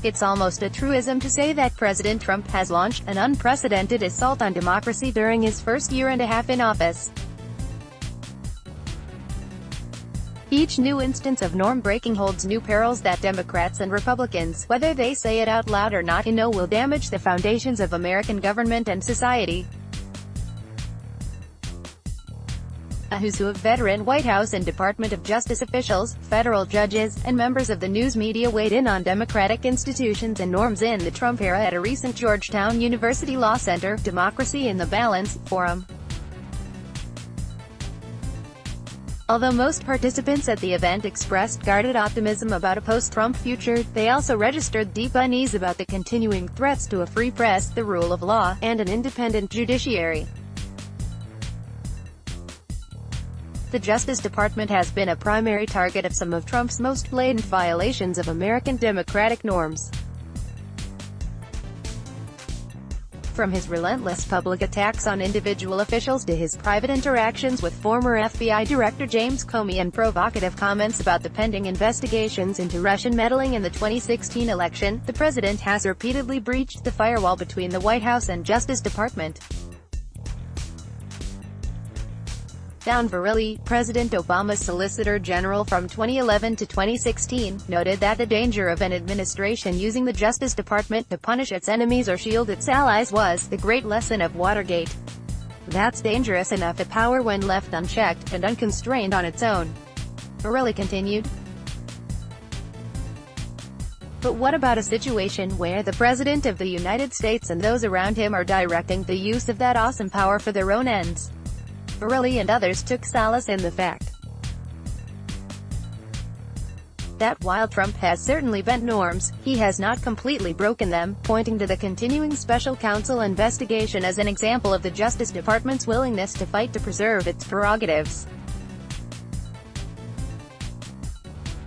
It's almost a truism to say that President Trump has launched an unprecedented assault on democracy during his first year and a half in office. Each new instance of norm-breaking holds new perils that Democrats and Republicans, whether they say it out loud or not, know will damage the foundations of American government and society. A who's who of veteran White House and Department of Justice officials, federal judges, and members of the news media weighed in on democratic institutions and norms in the Trump era at a recent Georgetown University Law Center Democracy in the Balance forum. Although most participants at the event expressed guarded optimism about a post-Trump future, they also registered deep unease about the continuing threats to a free press, the rule of law, and an independent judiciary. The Justice Department has been a primary target of some of Trump's most blatant violations of American democratic norms. From his relentless public attacks on individual officials to his private interactions with former FBI Director James Comey and provocative comments about the pending investigations into Russian meddling in the 2016 election, the president has repeatedly breached the firewall between the White House and Justice Department. Don Verrilli, President Obama's Solicitor General from 2011 to 2016, noted that the danger of an administration using the Justice Department to punish its enemies or shield its allies was the great lesson of Watergate. That's dangerous enough, a power when left unchecked and unconstrained on its own. Verrilli continued. But what about a situation where the President of the United States and those around him are directing the use of that awesome power for their own ends? Verrilli and others took solace in the fact that while Trump has certainly bent norms, he has not completely broken them, pointing to the continuing special counsel investigation as an example of the Justice Department's willingness to fight to preserve its prerogatives.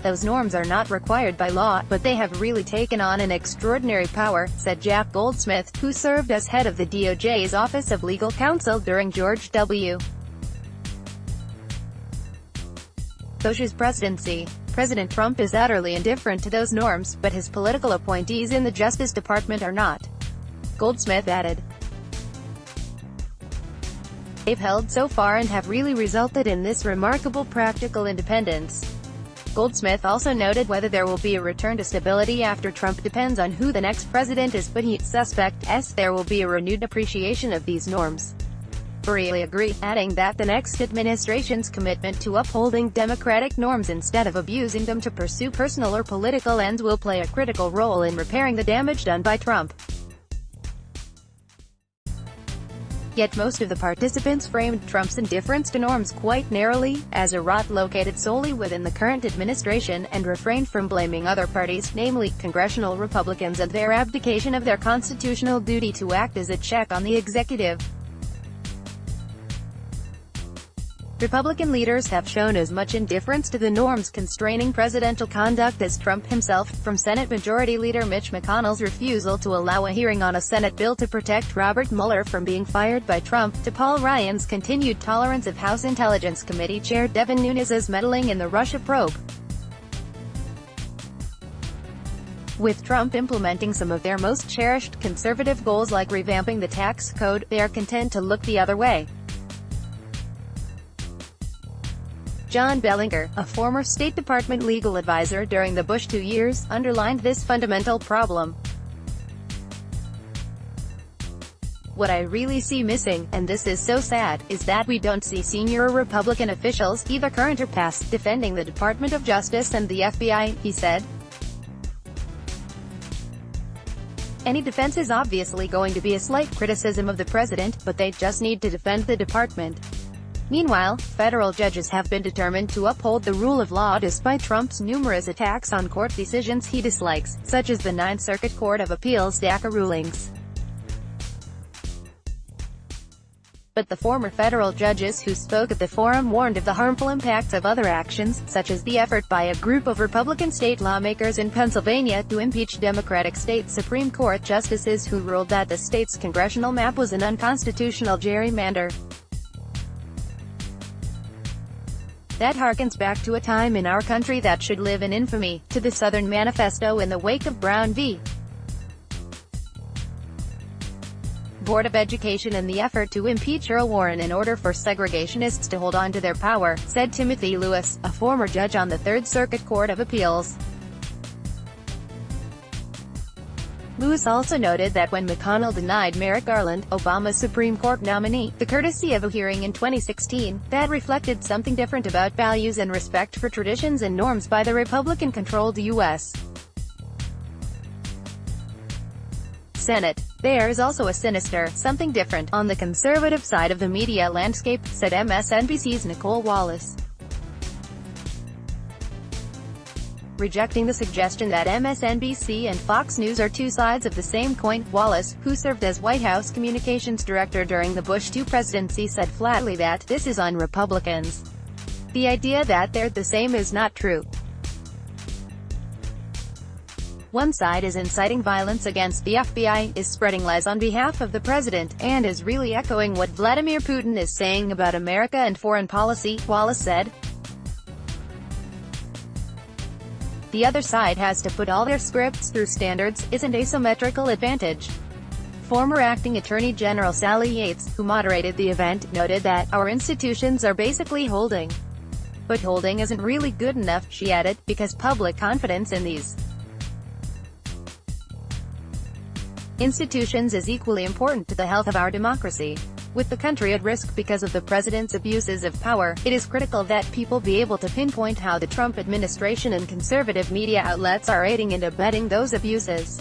Those norms are not required by law, but they have really taken on an extraordinary power, said Jack Goldsmith, who served as head of the DOJ's Office of Legal Counsel during George W. Bush's presidency. President Trump is utterly indifferent to those norms, but his political appointees in the Justice Department are not. Goldsmith added. They've held so far and have really resulted in this remarkable practical independence. Goldsmith also noted whether there will be a return to stability after Trump depends on who the next president is, but he suspects there will be a renewed appreciation of these norms. Verrilli agreed, adding that the next administration's commitment to upholding democratic norms instead of abusing them to pursue personal or political ends will play a critical role in repairing the damage done by Trump. Yet most of the participants framed Trump's indifference to norms quite narrowly, as a rot located solely within the current administration, and refrained from blaming other parties, namely, congressional Republicans, and their abdication of their constitutional duty to act as a check on the executive. Republican leaders have shown as much indifference to the norms constraining presidential conduct as Trump himself, from Senate Majority Leader Mitch McConnell's refusal to allow a hearing on a Senate bill to protect Robert Mueller from being fired by Trump, to Paul Ryan's continued tolerance of House Intelligence Committee Chair Devin Nunes's meddling in the Russia probe. With Trump implementing some of their most cherished conservative goals like revamping the tax code, they are content to look the other way. John Bellinger, a former State Department legal advisor during the Bush 2 years, underlined this fundamental problem. What I really see missing, and this is so sad, is that we don't see senior Republican officials, either current or past, defending the Department of Justice and the FBI, he said. Any defense is obviously going to be a slight criticism of the president, but they just need to defend the department. Meanwhile, federal judges have been determined to uphold the rule of law despite Trump's numerous attacks on court decisions he dislikes, such as the Ninth Circuit Court of Appeals' DACA rulings. But the former federal judges who spoke at the forum warned of the harmful impacts of other actions, such as the effort by a group of Republican state lawmakers in Pennsylvania to impeach Democratic state Supreme Court justices who ruled that the state's congressional map was an unconstitutional gerrymander. That harkens back to a time in our country that should live in infamy, to the Southern Manifesto in the wake of Brown v. Board of Education and the effort to impeach Earl Warren in order for segregationists to hold on to their power, said Timothy Lewis, a former judge on the Third Circuit Court of Appeals. Lewis also noted that when McConnell denied Merrick Garland, Obama's Supreme Court nominee, the courtesy of a hearing in 2016, that reflected something different about values and respect for traditions and norms by the Republican-controlled U.S. Senate. There is also a sinister, something different, on the conservative side of the media landscape, said MSNBC's Nicole Wallace. Rejecting the suggestion that MSNBC and Fox News are two sides of the same coin, Wallace, who served as White House communications director during the Bush II presidency, said flatly that this is on Republicans. The idea that they're the same is not true. One side is inciting violence against the FBI, is spreading lies on behalf of the president, and is really echoing what Vladimir Putin is saying about America and foreign policy, Wallace said. The other side has to put all their scripts through standards, isn't asymmetrical advantage. Former Acting Attorney General Sally Yates, who moderated the event, noted that our institutions are basically holding. But holding isn't really good enough, she added, because public confidence in these institutions is equally important to the health of our democracy. With the country at risk because of the president's abuses of power, it is critical that people be able to pinpoint how the Trump administration and conservative media outlets are aiding and abetting those abuses.